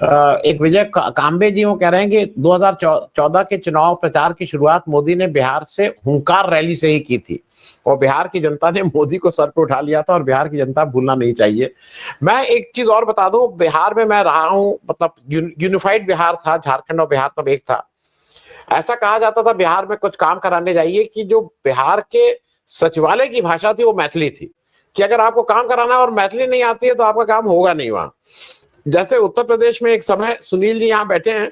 एक विजय कांबे जी वो कह रहे हैं कि 2014 के चुनाव प्रचार की शुरुआत मोदी ने बिहार से हुंकार रैली से ही की थी और बिहार की जनता ने मोदी को सर पे उठा लिया था और बिहार की जनता भूलना नहीं चाहिए। मैं एक चीज और बता दूं, बिहार में मैं रहा हूं, मतलब यूनिफाइड बिहार था, झारखंड और बिहार तब एक था। ऐसा कहा जाता था बिहार में कुछ काम कराने जाइए कि जो बिहार के सचिवालय की भाषा थी वो मैथिली थी, कि अगर आपको काम कराना है और मैथिली नहीं आती है तो आपका काम होगा नहीं वहां। जैसे उत्तर प्रदेश में एक समय, सुनील जी यहाँ बैठे हैं,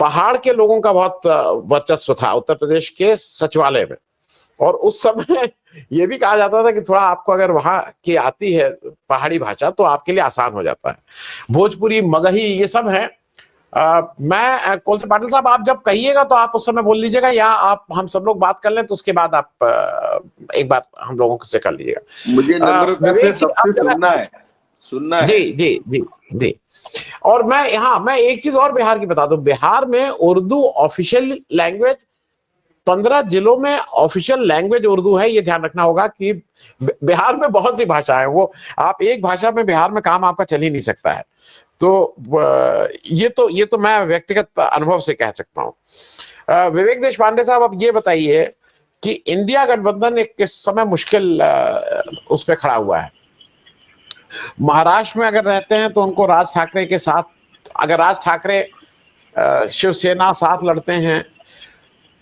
पहाड़ के लोगों का बहुत वर्चस्व था उत्तर प्रदेश के सचिवालय में, और उस समय ये भी कहा जाता था कि थोड़ा आपको अगर वहां की आती है पहाड़ी भाषा तो आपके लिए आसान हो जाता है। भोजपुरी, मगही, ये सब है। मैं कौलसे पाटिल साहब, आप जब कहिएगा तो आप उस समय बोल लीजिएगा, या आप हम सब लोग बात कर लें तो उसके बाद आप एक बार हम लोगों से कर लीजिएगा। मुझे नम्रता से सबसे सुनना है। जी जी जी जी। और मैं एक चीज और बिहार की बता दूं, बिहार में उर्दू ऑफिशियल लैंग्वेज, 15 जिलों में ऑफिशियल लैंग्वेज उर्दू है। ये ध्यान रखना होगा कि बिहार में बहुत सी भाषाएं हैं, वो आप एक भाषा में बिहार में काम आपका चल ही नहीं सकता है। तो ये तो मैं व्यक्तिगत अनुभव से कह सकता हूं। विवेक देश पांडे साहब, अब ये बताइए कि इंडिया गठबंधन एक किस समय मुश्किल उस पर खड़ा हुआ है। महाराष्ट्र में अगर रहते हैं तो उनको राज ठाकरे के साथ, अगर राज ठाकरे शिवसेना साथ लड़ते हैं,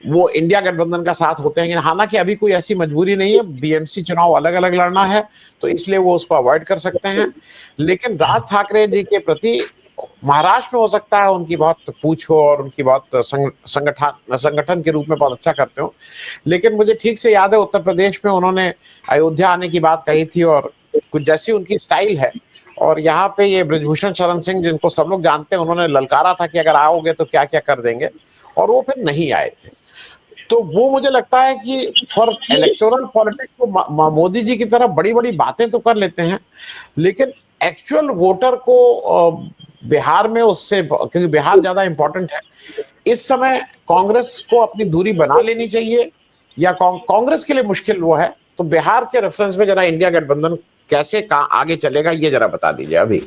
वो इंडिया गठबंधन का साथ होते हैं। हालांकि अभी कोई ऐसी मजबूरी नहीं है, बीएमसी चुनाव अलग अलग लड़ना है तो इसलिए वो उसको अवॉइड कर सकते हैं। लेकिन राज ठाकरे जी के प्रति महाराष्ट्र में हो सकता है उनकी बहुत पूछ हो और उनकी बहुत संगठन के रूप में बहुत अच्छा करते हो, लेकिन मुझे ठीक से याद है उत्तर प्रदेश में उन्होंने अयोध्या आने की बात कही थी और कुछ जैसी उनकी स्टाइल है। और यहाँ पे ये ब्रजभूषण शरण सिंह, जिनको सब लोग जानते हैं, उन्होंने ललकारा था कि अगर आओगे तो क्या क्या कर देंगे, और वो फिर नहीं आए थे। तो वो मुझे लगता है कि फॉर इलेक्टोरल पॉलिटिक्स वो मोदी जी की तरह बड़ी बड़ी बातें तो कर लेते हैं, लेकिन एक्चुअल वोटर को बिहार में उससे, क्योंकि बिहार ज्यादा इंपॉर्टेंट है इस समय, कांग्रेस को अपनी दूरी बना लेनी चाहिए, या कांग्रेस के लिए मुश्किल वो है। तो बिहार के रेफरेंस में जरा इंडिया गठबंधन कैसे आगे चलेगा ये जरा बता दीजिए अभी,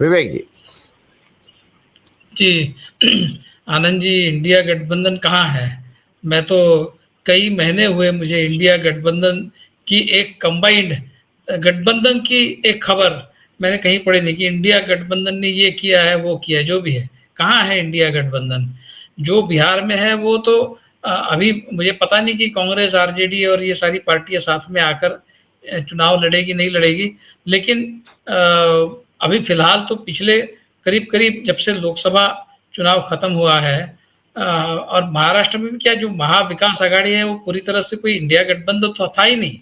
विवेक जी। जी आनंद जी, इंडिया गठबंधन कहाँ है? मैं तो कई महीने हुए मुझे इंडिया गठबंधन की एक कंबाइंड गठबंधन की एक खबर मैंने कहीं पढ़ी नहीं कि इंडिया गठबंधन ने ये किया है वो किया है। जो भी है, कहाँ है इंडिया गठबंधन? जो बिहार में है वो तो अभी मुझे पता नहीं कि कांग्रेस, आरजेडी और ये सारी पार्टियां साथ में आकर चुनाव लड़ेगी नहीं लड़ेगी, लेकिन अभी फिलहाल तो पिछले करीब करीब जब से लोकसभा चुनाव खत्म हुआ है और महाराष्ट्र में भी क्या, जो महाविकास आघाड़ी है वो पूरी तरह से कोई इंडिया गठबंधन तो था ही नहीं,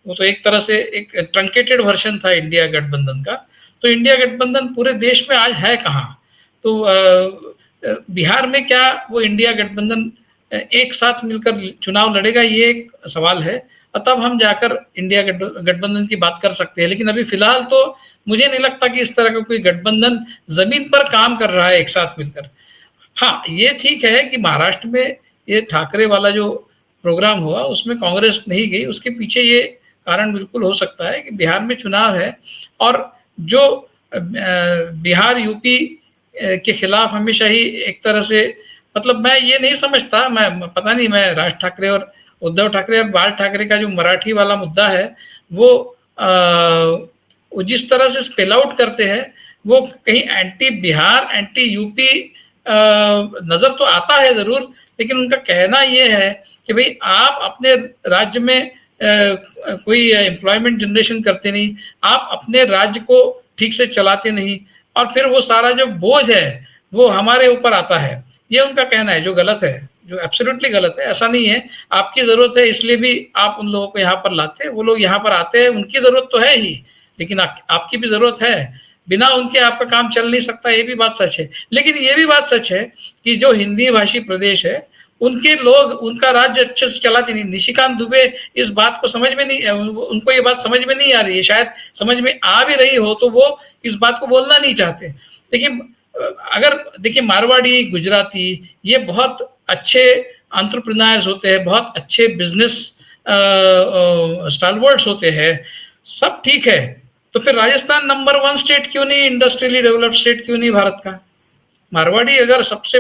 वो तो एक तरह से एक ट्रंकेटेड वर्जन था इंडिया गठबंधन का। तो इंडिया गठबंधन पूरे देश में आज है कहाँ? तो बिहार में क्या वो इंडिया गठबंधन एक साथ मिलकर चुनाव लड़ेगा, ये एक सवाल है, और तब हम जाकर इंडिया गठबंधन की बात कर सकते हैं। लेकिन अभी फिलहाल तो मुझे नहीं लगता कि इस तरह का कोई गठबंधन जमीन पर काम कर रहा है एक साथ मिलकर। हाँ, ये ठीक है कि महाराष्ट्र में ये ठाकरे वाला जो प्रोग्राम हुआ उसमें कांग्रेस नहीं गई, उसके पीछे ये कारण बिल्कुल हो सकता है कि बिहार में चुनाव है और जो बिहार यूपी के खिलाफ हमेशा ही एक तरह से, मतलब मैं ये नहीं समझता, मैं पता नहीं, मैं राज ठाकरे और उद्धव ठाकरे और बाल ठाकरे का जो मराठी वाला मुद्दा है वो जिस तरह से स्पेल आउट करते हैं वो कहीं एंटी बिहार, एंटी यूपी नजर तो आता है जरूर, लेकिन उनका कहना ये है कि भाई आप अपने राज्य में कोई एम्प्लॉयमेंट जनरेशन करते नहीं, आप अपने राज्य को ठीक से चलाते नहीं, और फिर वो सारा जो बोझ है वो हमारे ऊपर आता है, ये उनका कहना है, जो गलत है, जो एब्सोल्युटली गलत है। ऐसा नहीं है, आपकी जरूरत है इसलिए भी आप उन लोगों को यहाँ पर लाते हैं, वो लोग यहाँ पर आते हैं, उनकी जरूरत तो है ही, लेकिन आपकी भी जरूरत है, बिना उनके आपका काम चल नहीं सकता, ये भी बात सच है। लेकिन ये भी बात सच है कि जो हिंदी भाषी प्रदेश है उनके लोग उनका राज्य अच्छे से चलाते नहीं। निशिकांत दुबे इस बात को समझ में नहीं, उनको ये बात समझ में नहीं आ रही है, शायद समझ में आ भी रही हो तो वो इस बात को बोलना नहीं चाहते। लेकिन अगर देखिए, मारवाड़ी, गुजराती ये बहुत अच्छे एंटरप्रेन्योर्स होते हैं, बहुत अच्छे बिजनेस स्टालवर्ड्स होते हैं, सब ठीक है, तो फिर राजस्थान नंबर 1 स्टेट क्यों नहीं, इंडस्ट्रियली डेवलप्ड स्टेट क्यों नहीं भारत का? मारवाड़ी अगर सबसे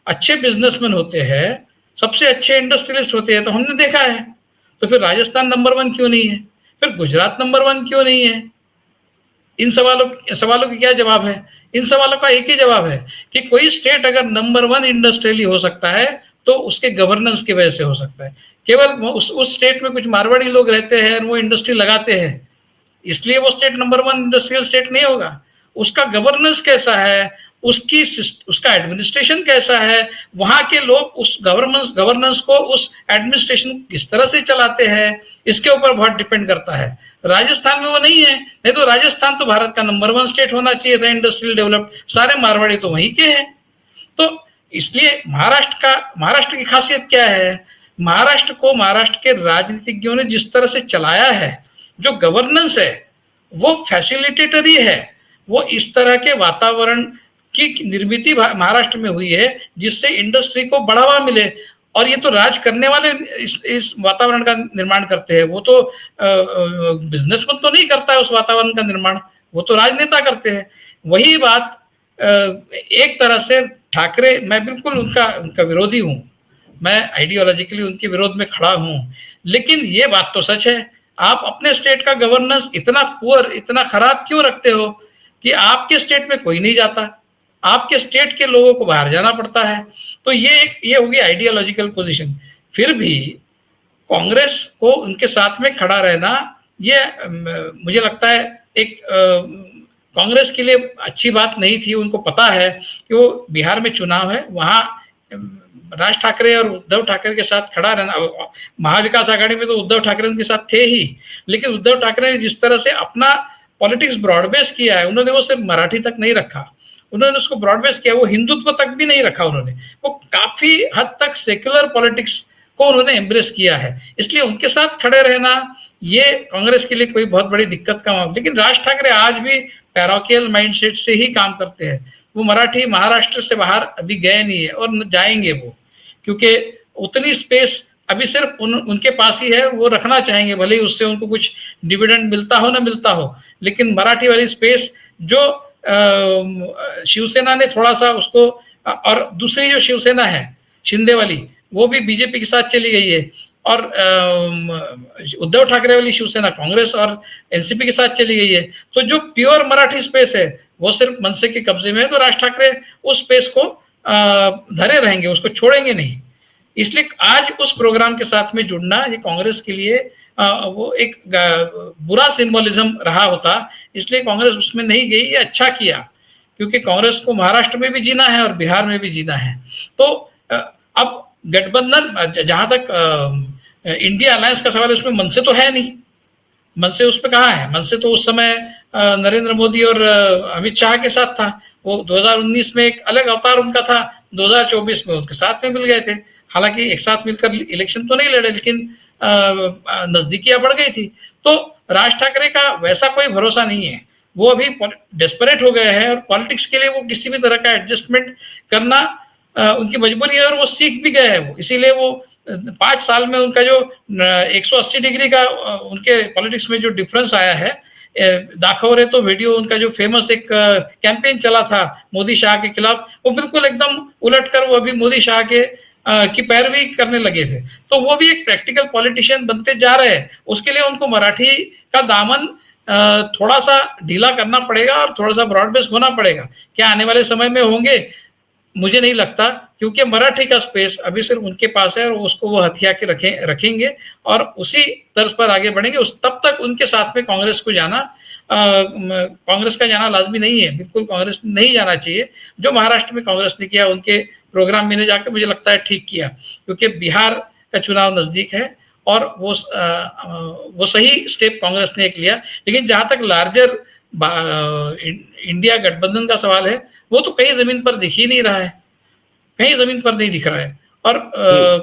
अच्छे बिजनेसमैन होते हैं, सबसे अच्छे इंडस्ट्रियलिस्ट होते हैं, तो हमने देखा है, तो फिर राजस्थान नंबर 1 क्यों नहीं है? फिर गुजरात नंबर 1 क्यों नहीं है? इन सवालों के क्या जवाब है? इन सवालों का एक ही जवाब है कि कोई स्टेट अगर नंबर 1 इंडस्ट्रियली हो सकता है तो उसके गवर्नेंस की वजह से हो सकता है। केवल उस स्टेट में कुछ मारवाड़ी लोग रहते हैं और वो इंडस्ट्री लगाते हैं, इसलिए वो स्टेट नंबर 1 इंडस्ट्रियल स्टेट नहीं होगा। उसका गवर्नेंस कैसा है, उसका एडमिनिस्ट्रेशन कैसा है, वहां के लोग उस गवर्नेंस को, उस एडमिनिस्ट्रेशन को किस तरह से चलाते हैं, इसके ऊपर बहुत डिपेंड करता है। राजस्थान में वो नहीं है, नहीं तो राजस्थान तो भारत का नंबर 1 स्टेट होना चाहिए था इंडस्ट्रियल डेवलप्ड, सारे मारवाड़ी तो वहीं के हैं। तो इसलिए महाराष्ट्र की खासियत क्या है? महाराष्ट्र को महाराष्ट्र के राजनीतिज्ञों ने जिस तरह से चलाया है, जो गवर्नेंस है वो फैसिलिटेटरी है, वो इस तरह के वातावरण की निर्मित महाराष्ट्र में हुई है जिससे इंडस्ट्री को बढ़ावा मिले। और ये तो राज करने वाले इस वातावरण का निर्माण करते हैं, वो तो बिजनेसमैन तो नहीं करता है उस वातावरण का निर्माण, वो तो राजनेता करते हैं। वही बात एक तरह से ठाकरे, मैं बिल्कुल उनका विरोधी हूं, मैं आइडियोलॉजिकली उनके विरोध में खड़ा हूं, लेकिन ये बात तो सच है, आप अपने स्टेट का गवर्नेंस इतना पुअर, इतना खराब क्यों रखते हो कि आपके स्टेट में कोई नहीं जाता, आपके स्टेट के लोगों को बाहर जाना पड़ता है। तो ये होगी आइडियोलॉजिकल पोजीशन। फिर भी कांग्रेस को उनके साथ में खड़ा रहना, ये मुझे लगता है एक कांग्रेस के लिए अच्छी बात नहीं थी। उनको पता है कि वो बिहार में चुनाव है, वहां राज ठाकरे और उद्धव ठाकरे के साथ खड़ा रहना, महाविकास आघाड़ी में तो उद्धव ठाकरे उनके साथ थे ही, लेकिन उद्धव ठाकरे ने जिस तरह से अपना पॉलिटिक्स ब्रॉडबेस किया है, उन्होंने वो सिर्फ मराठी तक नहीं रखा, उन्होंने उसको ब्रॉडबेस किया, वो हिंदुत्व तक भी नहीं रखा उन्होंने, वो काफी हद तक सेक्युलर पॉलिटिक्स को उन्होंने एम्ब्रेस किया है। इसलिए उनके साथ खड़े रहना ये कांग्रेस के लिए कोई बहुत बड़ी दिक्कत का मामला। लेकिन राज ठाकरे आज भी पैरोकियल माइंडसेट से ही काम करते हैं, वो मराठी महाराष्ट्र से बाहर अभी गए नहीं है और न जाएंगे वो, क्योंकि उतनी स्पेस अभी सिर्फ उनके पास ही है, वो रखना चाहेंगे, भले ही उससे उनको कुछ डिविडेंड मिलता हो ना मिलता हो, लेकिन मराठी वाली स्पेस जो शिवसेना ने थोड़ा सा उसको, और दूसरी जो शिवसेना है शिंदे वाली, वो भी बीजेपी के साथ चली गई है, और उद्धव ठाकरे वाली शिवसेना कांग्रेस और एनसीपी के साथ चली गई है। तो जो प्योर मराठी स्पेस है वो सिर्फ मनसे के कब्जे में है, तो राज ठाकरे उस स्पेस को धरे रहेंगे, उसको छोड़ेंगे नहीं। इसलिए आज उस प्रोग्राम के साथ में जुड़ना ये कांग्रेस के लिए वो एक बुरा सिंबोलिज्म रहा होता, इसलिए कांग्रेस उसमें नहीं गई। ये अच्छा किया, क्योंकि कांग्रेस को महाराष्ट्र में भी जीना है और बिहार में भी जीना है। तो अब गठबंधन, जहां तक इंडिया अलायंस का सवाल है, उसमें मनसे तो है नहीं, मनसे उस पर कहाँ है? मनसे तो उस समय नरेंद्र मोदी और अमित शाह के साथ था, वो 2019 में एक अलग अवतार उनका था, 2024 में उनके साथ में मिल गए थे। हालांकि एक साथ मिलकर इलेक्शन तो नहीं लड़े, लेकिन नजदीकियां बढ़ गई थी। तो राज ठाकरे का वैसा कोई भरोसा नहीं है, वो अभी डेस्परेट हो गए हैं और पॉलिटिक्स के लिए वो किसी भी तरह का एडजस्टमेंट करना उनकी मजबूरी है, और वो सीख भी गए हैं वो, इसीलिए वो 5 साल में उनका जो 180 डिग्री का उनके पॉलिटिक्स में जो डिफरेंस आया है, दाखव रे तो वीडियो उनका जो फेमस एक कैंपेन चला था मोदी शाह के खिलाफ, वो बिल्कुल एकदम उलट कर वो अभी मोदी शाह के की पैरवी करने लगे थे। तो वो भी एक प्रैक्टिकल पॉलिटिशियन बनते जा रहे हैं, उसके लिए उनको मराठी का दामन थोड़ा सा ढीला करना पड़ेगा और थोड़ा सा ब्रॉड बेस होना पड़ेगा। क्या आने वाले समय में होंगे? मुझे नहीं लगता, क्योंकि मराठी का स्पेस अभी सिर्फ उनके पास है और उसको वो हथिया के रखेंगे और उसी तर्ज पर आगे बढ़ेंगे। तब तक उनके साथ में कांग्रेस को जाना, कांग्रेस का जाना लाजमी नहीं है, बिल्कुल कांग्रेस नहीं जाना चाहिए। जो महाराष्ट्र में कांग्रेस ने किया, उनके प्रोग्राम में जाकर मुझे लगता है ठीक किया, क्योंकि बिहार का चुनाव नजदीक है और वो सही स्टेप कांग्रेस ने एक लिया। लेकिन जहां तक लार्जर इंडिया गठबंधन का सवाल है, वो तो कहीं जमीन पर दिख ही नहीं रहा है, कहीं जमीन पर नहीं दिख रहा है। और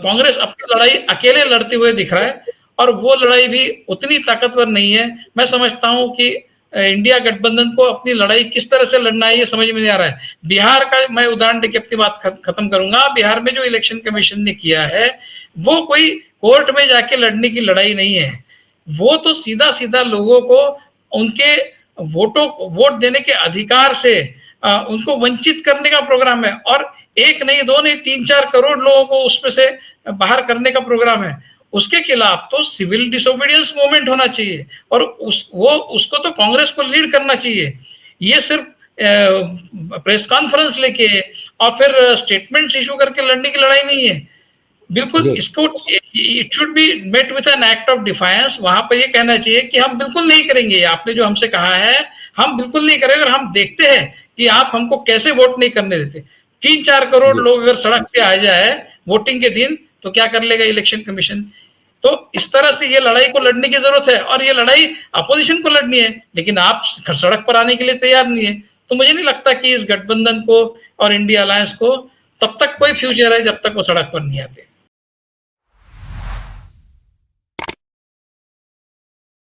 कांग्रेस अपनी लड़ाई अकेले लड़ते हुए दिख रहा है, और वो लड़ाई भी उतनी ताकतवर नहीं है। मैं समझता हूं कि इंडिया गठबंधन को अपनी लड़ाई किस तरह से लड़ना है ये समझ में नहीं आ रहा है। बिहार का मैं उदाहरण देके अपनी बात खत्म करूंगा। बिहार में जो इलेक्शन कमीशन ने किया है, वो कोई कोर्ट में जाके लड़ने की लड़ाई नहीं है, वो तो सीधा सीधा लोगों को उनके वोट देने के अधिकार से उनको वंचित करने का प्रोग्राम है, और एक नहीं, दो नहीं, 3-4 करोड़ लोगों को उसमें से बाहर करने का प्रोग्राम है। उसके खिलाफ तो सिविल डिसोबीडियंस मूवमेंट होना चाहिए, और उसको तो कांग्रेस को लीड करना चाहिए। ये सिर्फ प्रेस कॉन्फ्रेंस लेके और फिर स्टेटमेंट्स इशू करके लड़ने की लड़ाई नहीं है। बिल्कुल इसको it should be met with an act of defiance. वहां पर ये कहना चाहिए कि हम बिल्कुल नहीं करेंगे, आपने जो हमसे कहा है हम बिल्कुल नहीं करेंगे, और हम देखते हैं कि आप हमको कैसे वोट नहीं करने देते। 3-4 करोड़ लोग अगर सड़क पे आ जाए वोटिंग के दिन तो क्या कर लेगा इलेक्शन कमीशन। तो इस तरह से ये लड़ाई को लड़ने की जरूरत है, और ये लड़ाई अपोजिशन को लड़नी है, लेकिन आप सड़क पर आने के लिए तैयार नहीं है। तो मुझे नहीं लगता कि इस गठबंधन को और इंडिया अलायंस को तब तक कोई फ्यूचर है जब तक वो सड़क पर नहीं आते।